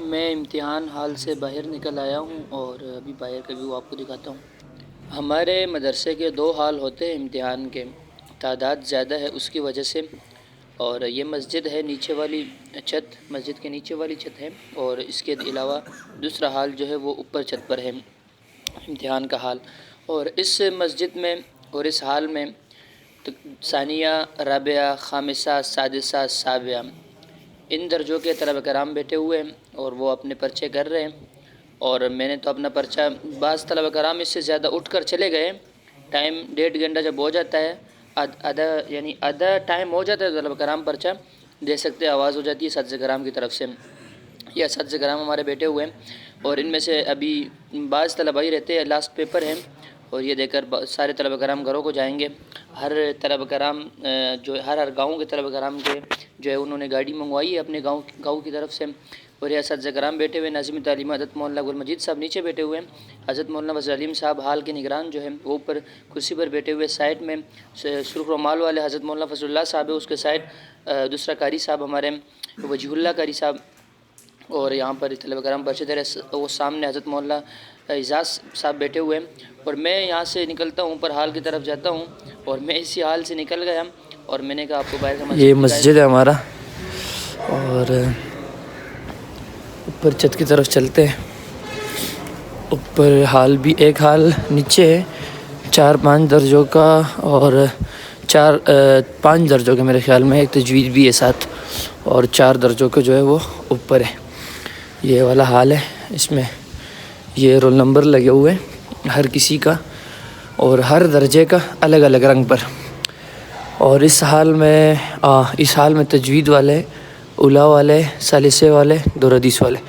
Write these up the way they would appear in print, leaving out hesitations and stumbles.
میں امتحان حال سے باہر نکل آیا ہوں اور ابھی باہر کا ویو آپ کو دکھاتا ہوں۔ ہمارے مدرسے کے 2 حال ہوتے ہیں امتحان کے، تعداد زیادہ ہے اس کی وجہ سے، اور یہ مسجد ہے نیچے والی چھت، مسجد کے نیچے والی چھت ہے، اور اس کے علاوہ دوسرا حال جو ہے وہ اوپر چھت پر ہے امتحان کا حال۔ اور اس مسجد میں اور اس حال میں ثانیہ، رابعہ، خامسہ، سادسہ، سابعہ ان درجوں کے طلبہ کرام بیٹھے ہوئے ہیں اور وہ اپنے پرچے کر رہے ہیں، اور میں نے تو اپنا پرچہ، بعض طلبہ کرام اس سے زیادہ اٹھ کر چلے گئے۔ ٹائم 1.5 گھنٹہ جب ہو جاتا ہے، آدھا ٹائم ہو جاتا ہے تو طلبہ کرام پرچہ دے سکتے ہیں، آواز ہو جاتی ہے اساتذہ کرام کی طرف سے۔ یہ اساتذہ کرام ہمارے بیٹھے ہوئے ہیں، اور ان میں سے ابھی بعض طلبہ ہی رہتے ہیں، لاسٹ پیپر ہیں، اور یہ دے کر سارے طلبہ کرام گھروں کو جائیں گے۔ ہر طلبہ کرام جو ہر گاؤں کے طلبہ کرام کے جو ہے انہوں نے گاڑی منگوائی ہے اپنے گاؤں کی طرف سے، اور یہ اساتذہ کرام بیٹھے ہوئے، ناظم تعلیم حضرت مولانا گل مجید صاحب نیچے بیٹھے ہوئے ہیں، حضرت مولانا فضل علیم صاحب حال کے نگران جو ہیں وہ اوپر کرسی پر بیٹھے ہوئے، سائڈ میں سرخ رومال والے حضرت مولانا فضل اللہ صاحب ہے، اس کے سائڈ دوسرا قاری صاحب ہمارے وجیہ اللہ قاری صاحب، اور یہاں پر طلبہ کرام پرچے دے رہے، وہ سامنے حضرت مولانا اعجاز صاحب بیٹھے ہوئے ہیں، اور میں یہاں سے نکلتا ہوں اوپر حال کی طرف جاتا ہوں، اور میں اسی حال سے نکل گیا، اور میں نے کہا آپ کو باہر کا مسجد، یہ مسجد ہے ہمارا، اور اوپر چھت کی طرف چلتے ہیں۔ اوپر حال بھی ایک حال نیچے ہے 4-5 درجوں کا، اور 5 درجوں کے میرے خیال میں، ایک تجوید بھی ہے ساتھ، اور 4 درجوں کا جو ہے وہ اوپر ہے۔ یہ والا حال ہے، اس میں یہ رول نمبر لگے ہوئے ہیں ہر کسی کا، اور ہر درجے کا الگ الگ رنگ پر۔ اور اس حال میں تجوید والے، اولیاء والے، ثالثے والے، دور حدیث والے۔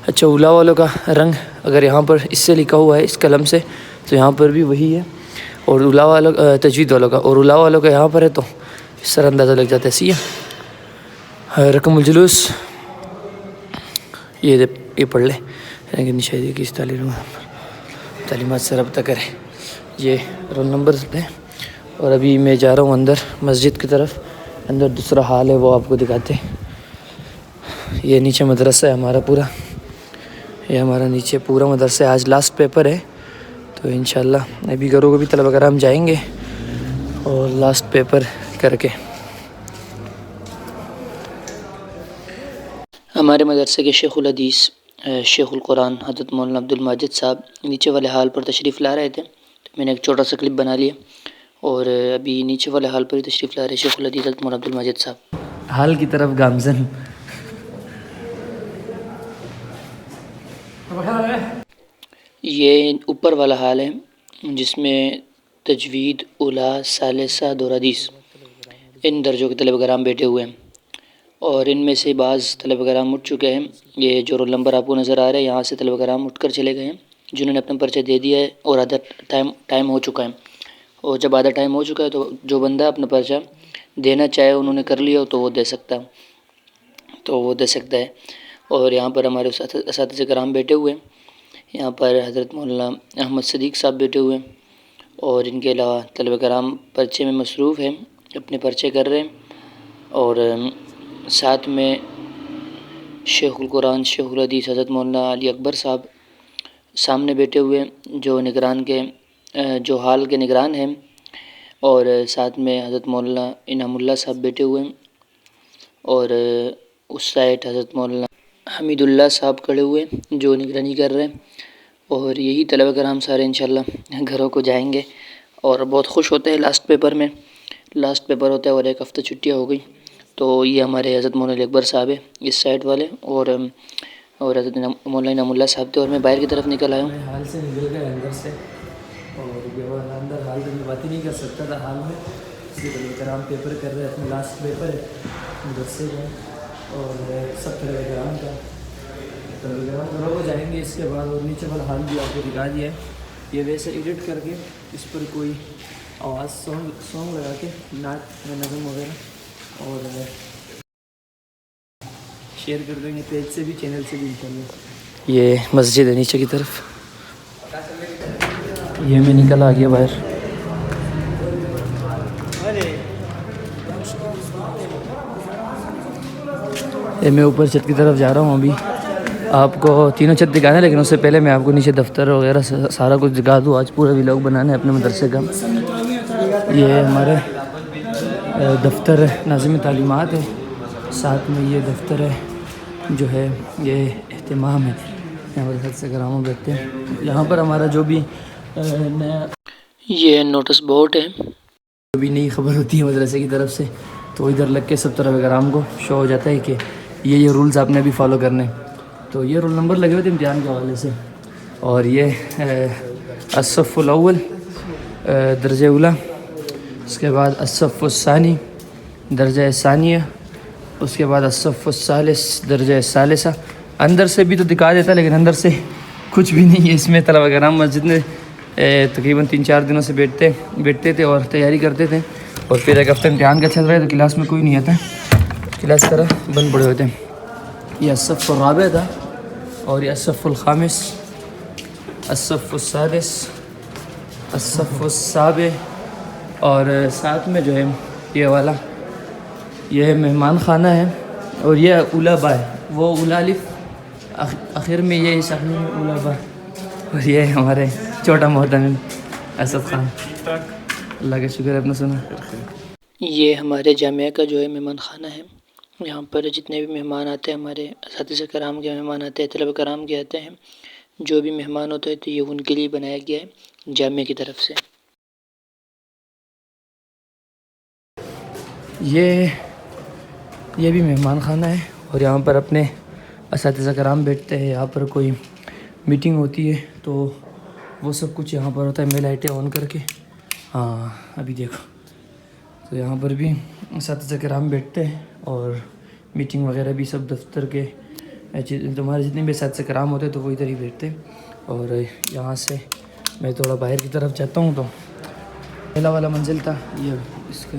اچھا، اولیاء والوں کا رنگ اگر یہاں پر اس سے لکھا ہوا ہے اس قلم سے تو یہاں پر بھی وہی ہے، اور اولیاء والوں تجوید والوں کا، اور اولیاء والوں کا یہاں پر ہے تو اس طرح اندازہ لگ جاتا ہے۔ سیاہ رقم الجلوس، یہ پڑھ لیں، لیکن شہری کی تعلیمات سے رابطہ کریں۔ یہ رول نمبر ہے، اور ابھی میں جا رہا ہوں اندر مسجد کی طرف، اندر دوسرا حال ہے وہ آپ کو دکھاتے ہیں۔ یہ نیچے مدرسہ ہے ہمارا پورا، یہ ہمارا نیچے پورا مدرسہ ہے۔ آج لاسٹ پیپر ہے تو انشاءاللہ ابھی گھروں کو بھی طلبہ کرام جائیں گے اور لاسٹ پیپر کر کے۔ ہمارے مدرسے کے شیخ الحدیث، شیخ القرآن حضرت مولانا عبد الماجد صاحب نیچے والے حال پر تشریف لا رہے تھے، تو میں نے ایک چھوٹا سا کلپ بنا لیا، اور ابھی نیچے والے حال پر ہی تشریف لا رہے شیخ الحدیث حضرت مولانا عبد الماجد صاحب۔ حال کی طرف گامزن۔ یہ اوپر والا حال ہے جس میں تجوید، اولیاء، ثالثہ، دور حدیث ان درجوں کے طلبہ کرام بیٹھے ہوئے ہیں، اور ان میں سے بعض طلبہ کرام اٹھ چکے ہیں۔ یہ جو رول نمبر آپ کو نظر آ رہا ہے، یہاں سے طلبہ کرام اٹھ کر چلے گئے ہیں جنہوں نے اپنا پرچہ دے دیا ہے، اور آدھا ٹائم ہو چکا ہے، اور جب آدھا ٹائم ہو چکا ہے تو جو بندہ اپنا پرچہ دینا چاہے، انہوں نے کر لیا ہو تو وہ دے سکتا ہے، اور یہاں پر ہمارے اساتذہ کرام بیٹھے ہوئے ہیں۔ یہاں پر حضرت مولانا احمد صدیق صاحب بیٹھے ہوئے ہیں، اور ان کے علاوہ طلبہ کرام پرچے میں مصروف ہیں، اپنے پرچے کر رہے ہیں، اور ساتھ میں شیخ القرآن، شیخ الحدیث حضرت مولانا علی اکبر صاحب سامنے بیٹھے ہوئے ہیں، جو حال کے نگران ہیں، اور ساتھ میں حضرت مولانا انعام اللہ صاحب بیٹھے ہوئے ہیں، اور اس سائڈ حضرت مولانا حمید اللہ صاحب کھڑے ہوئے ہیں جو نگرانی کر رہے ہیں، اور یہی طلبہ کرام سارے انشاءاللہ گھروں کو جائیں گے، اور بہت خوش ہوتے ہیں لاسٹ پیپر ہوتا ہے اور ایک ہفتہ چھٹیاں ہو گئی، تو یہ ہمارے حضرت مولانا علی اکبر صاحب ہے اس سائڈ والے، اور حضرت مولانا انعام اللہ صاحب تھے، اور میں باہر کی طرف نکل آیا ہوں۔ میں حال سے نکل گیا اندر سے، اور یہ والا اندر حال میں بات ہی نہیں کر سکتا تھا حال میں، اس لیے طلبہ کرام پیپر کر رہے ہیں، اپنا لاسٹ پیپر ہے مدرسے کا، اور سب طلبہ کرام کا گھروں کو جائیں گے اس کے بعد۔ اور نیچے والا حال بھی آپ کو دکھا دیا ہے، یہ ویسے ایڈٹ کر کے اس پر کوئی آواز سانگ لگا کے نعت میں نظم وغیرہ، اور شیئر کر دیں گے پیج سے بھی، چینل سے بھی انشاءاللہ۔ یہ مسجد ہے نیچے کی طرف، یہ میں نکل آ گیا باہر۔ یہ میں اوپر چھت کی طرف جا رہا ہوں ابھی، آپ کو تینوں چھت دکھانا ہے، لیکن اس سے پہلے میں آپ کو نیچے دفتر وغیرہ سارا کچھ دکھا دوں. آج پورا ولاگ بنانا ہے اپنے مدرسے کا. یہ ہمارے دفتر ناظم تعلیمات ہے، ساتھ میں یہ دفتر ہے جو ہے یہ اہتمام ہے. یہاں پر حد سے کراموں بیٹھتے ہیں. یہاں پر ہمارا جو بھی نیا یہ نوٹس بورڈ ہے. جو بھی نئی خبر ہوتی ہے مدرسے کی طرف سے تو ادھر لگ کے سب طرف کرام کو شو ہو جاتا ہے کہ یہ رولز آپ نے ابھی فالو کرنے. تو یہ رول نمبر لگے ہوئے تھے امتحان کے حوالے سے. اور یہ الصف الاول درجہ اولا، اس کے بعد الصف الثانی درجہ ثانیہ، اس کے بعد الصف الثالث درجہ ثالثہ. اندر سے بھی تو دکھا دیتا لیکن اندر سے کچھ بھی نہیں ہے. اس میں طلبہ کرام مسجد میں تقریباً 3-4 دنوں سے بیٹھتے تھے اور تیاری کرتے تھے. اور پھر ایک ہفتہ امتحان کا چل رہا ہے تو کلاس میں کوئی نہیں آتا، کلاس طرح بند پڑے ہوتے ہیں. یہ الصف الرابع تھا، اور یہ الصف الخامس، الصف السادس، الصف السابع. اور ساتھ میں جو ہے یہ والا یہ مہمان خانہ ہے. اور یہ اولا با ہے، وہ اولا الف آخر میں یہ اس آخر میں اولا با. اور یہ ہمارے چھوٹا محترم اسد خان. اللہ کا شکر ہے اپنا سنا. یہ ہمارے جامعہ کا جو ہے مہمان خانہ ہے. یہاں پر جتنے بھی مہمان آتے ہیں، ہمارے اساتذہ کرام کے مہمان آتے ہیں، طلبہ کرام کے آتے ہیں، جو بھی مہمان ہوتے ہیں تو یہ ان کے لیے بنایا گیا ہے جامعہ کی طرف سے. یہ بھی مہمان خانہ ہے، اور یہاں پر اپنے اساتذہ کرام بیٹھتے ہیں. یہاں پر کوئی میٹنگ ہوتی ہے تو وہ سب کچھ یہاں پر ہوتا ہے. میں لائٹیں آن کر کے ہاں ابھی دیکھو تو یہاں پر بھی اساتذہ کرام بیٹھتے ہیں، اور میٹنگ وغیرہ بھی سب دفتر کے تمہارے جتنے بھی اساتذہ کرام ہوتے ہیں تو وہ ادھر ہی بیٹھتے ہیں. اور یہاں سے میں تھوڑا باہر کی طرف جاتا ہوں تو پہلا والا منزل تھا یہ اس کا.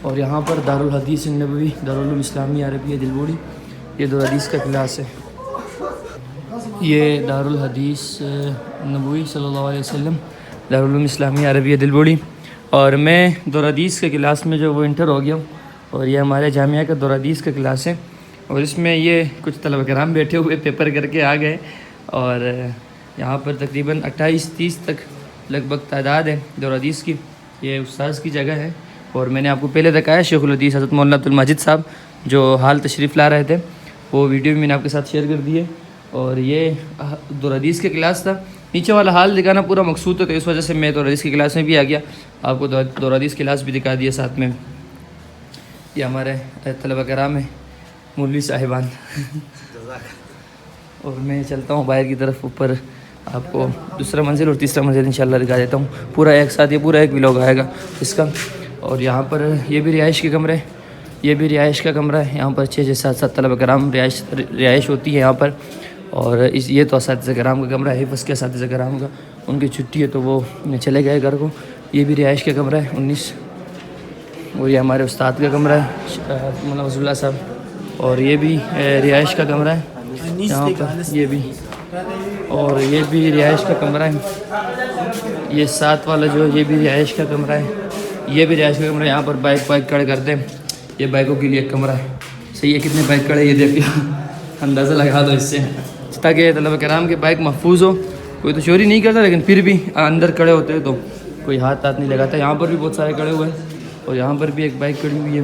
اور یہاں پر دارالحدیث نبوی دارالعلوم اسلامیہ عربیہ دلبوڑی، یہ دارالحدیث کا کلاس ہے. یہ دارالحدیث نبوی صلی اللہ علیہ وسلم دارالعلوم اسلامیہ عربیہ دلبوڑی. اور میں دارالحدیث کے کلاس میں جو وہ انٹر ہو گیا ہوں. اور یہ ہمارے جامعہ کا دارالحدیث کا کلاس ہے، اور اس میں یہ کچھ طلبہ کرام بیٹھے ہوئے پیپر کر کے آ گئے. اور یہاں پر تقریباً 28-30 تک لگ بھگ تعداد ہے دارالحدیث کی. یہ استاذ کی جگہ ہے. اور میں نے آپ کو پہلے بتایا شیخ الحدیث حضرت مولانا عبد الماجد صاحب جو حال تشریف لا رہے تھے، وہ ویڈیو بھی میں نے آپ کے ساتھ شیئر کر دی ہے. اور یہ دارالحدیث کے کلاس تھا. نیچے والا حال دکھانا پورا مقصود تھا، تو اس وجہ سے میں دارالحدیث کے کلاس میں بھی آ گیا. آپ کو دارالحدیث کلاس بھی دکھا دیا ساتھ میں. یہ ہمارے طلبہ کرام ہیں، مولوی صاحبان. اور میں چلتا ہوں باہر کی طرف. اوپر آپ کو دوسرا منزل اور تیسرا منزل انشاءاللہ دکھا دیتا ہوں. پورا ایک ساتھ یہ پورا ایک ولاگ آئے گا اس کا. اور یہاں پر یہ بھی رہائش کے کمرے، یہ بھی رہائش کا کمرہ ہے. یہاں پر 6-7 طلبہ کرام رہائش ہوتی ہے یہاں پر. اور یہ تو اساتذہ کرام کا کمرہ ہے، حفظ کے اساتذہ کرام کا. ان کی چھٹی ہے تو وہ چلے گئے گھر کو. یہ بھی رہائش کا کمرہ ہے 19. اور یہ ہمارے استاد کا کمرہ ہے مولانا وزیر اللہ صاحب. اور یہ بھی رہائش کا کمرہ ہے یہاں پر. یہ بھی اور یہ بھی رہائش کا کمرہ ہے. یہ 7 والا جو ہے یہ بھی رہائش کا کمرہ ہے. یہ بھی رہائش کا کمرہ ہے. یہاں پر بائک کھڑے کرتے ہیں. یہ بائکوں کے لیے ایک کمرہ ہے. صحیح ہے، کتنے بائک کھڑے یہ دیکھو، اندازہ لگا دو اس سے، تاکہ طلبہ کرام کے بائک محفوظ ہو. کوئی تو چوری نہیں کرتا لیکن پھر بھی اندر کھڑے ہوتے ہیں تو کوئی ہاتھ نہیں لگاتا. یہاں پر بھی بہت سارے کھڑے ہوئے ہیں، اور یہاں پر بھی ایک بائک کھڑی ہوئی ہے.